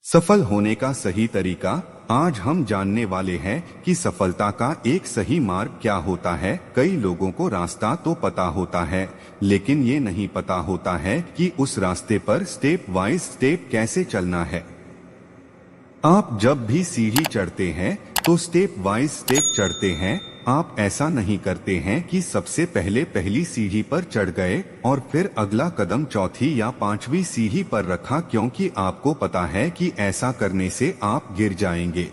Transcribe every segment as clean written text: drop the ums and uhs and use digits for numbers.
सफल होने का सही तरीका। आज हम जानने वाले हैं कि सफलता का एक सही मार्ग क्या होता है। कई लोगों को रास्ता तो पता होता है, लेकिन ये नहीं पता होता है कि उस रास्ते पर स्टेप वाइज स्टेप कैसे चलना है। आप जब भी सीढ़ी चढ़ते हैं तो स्टेप वाइज स्टेप चढ़ते हैं। आप ऐसा नहीं करते हैं कि सबसे पहले पहली सीढ़ी पर चढ़ गए और फिर अगला कदम चौथी या पांचवी सीढ़ी पर रखा, क्योंकि आपको पता है कि ऐसा करने से आप गिर जाएंगे।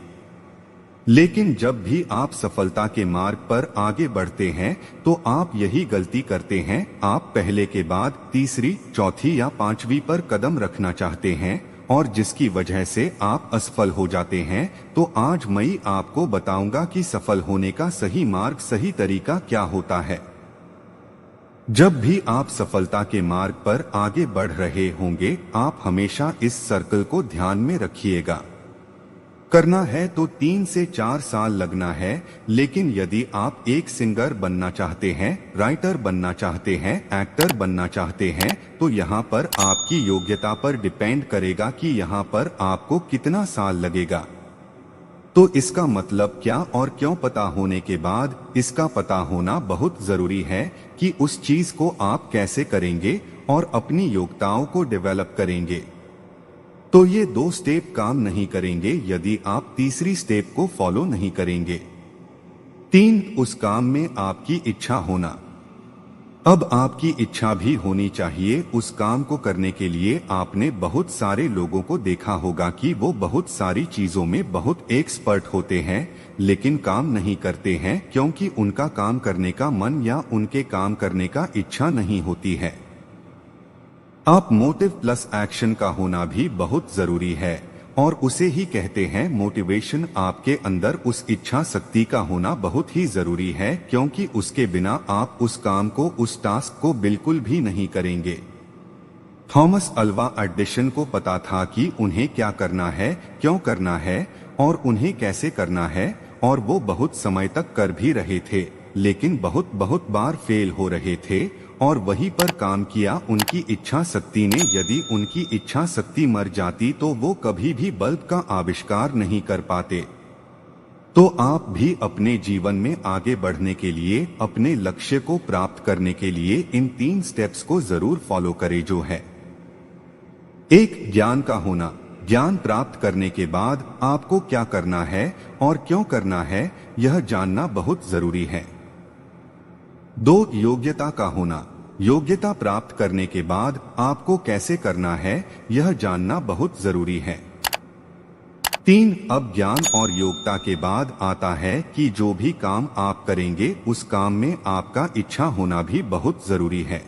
लेकिन जब भी आप सफलता के मार्ग पर आगे बढ़ते हैं तो आप यही गलती करते हैं। आप पहले के बाद तीसरी, चौथी या पांचवी पर कदम रखना चाहते हैं और जिसकी वजह से आप असफल हो जाते हैं। तो आज मैं आपको बताऊंगा कि सफल होने का सही मार्ग, सही तरीका क्या होता है। जब भी आप सफलता के मार्ग पर आगे बढ़ रहे होंगे, आप हमेशा इस सर्कल को ध्यान में रखिएगा। करना है तो 3 से 4 साल लगना है, लेकिन यदि आप एक सिंगर बनना चाहते हैं, राइटर बनना चाहते हैं, एक्टर बनना चाहते हैं, तो यहाँ पर आपकी योग्यता पर डिपेंड करेगा कि यहाँ पर आपको कितना साल लगेगा। तो इसका मतलब क्या और क्यों पता होने के बाद इसका पता होना बहुत जरूरी है कि उस चीज को आप कैसे करेंगे और अपनी योग्यताओं को डेवलप करेंगे। तो ये 2 स्टेप काम नहीं करेंगे यदि आप तीसरी स्टेप को फॉलो नहीं करेंगे। 3, उस काम में आपकी इच्छा होना। अब आपकी इच्छा भी होनी चाहिए उस काम को करने के लिए। आपने बहुत सारे लोगों को देखा होगा कि वो बहुत सारी चीजों में बहुत एक्सपर्ट होते हैं, लेकिन काम नहीं करते हैं क्योंकि उनका काम करने का मन या उनके काम करने का इच्छा नहीं होती है। आप मोटिव प्लस एक्शन का होना भी बहुत जरूरी है और उसे ही कहते हैं मोटिवेशन। आपके अंदर उस इच्छा शक्ति का होना बहुत ही जरूरी है, क्योंकि उसके बिना आप उस काम को, उस टास्क को बिल्कुल भी नहीं करेंगे। थॉमस अल्वा एडिसन को पता था कि उन्हें क्या करना है, क्यों करना है और उन्हें कैसे करना है, और वो बहुत समय तक कर भी रहे थे, लेकिन बहुत बार फेल हो रहे थे और वहीं पर काम किया उनकी इच्छा शक्ति ने। यदि उनकी इच्छा शक्ति मर जाती तो वो कभी भी बल्ब का आविष्कार नहीं कर पाते। तो आप भी अपने जीवन में आगे बढ़ने के लिए, अपने लक्ष्य को प्राप्त करने के लिए इन 3 स्टेप्स को जरूर फॉलो करें, जो है 1, ज्ञान का होना। ज्ञान प्राप्त करने के बाद आपको क्या करना है और क्यों करना है, यह जानना बहुत जरूरी है। 2, योग्यता का होना। योग्यता प्राप्त करने के बाद आपको कैसे करना है, यह जानना बहुत जरूरी है। 3, अब ज्ञान और योग्यता के बाद आता है कि जो भी काम आप करेंगे उस काम में आपका इच्छा होना भी बहुत जरूरी है।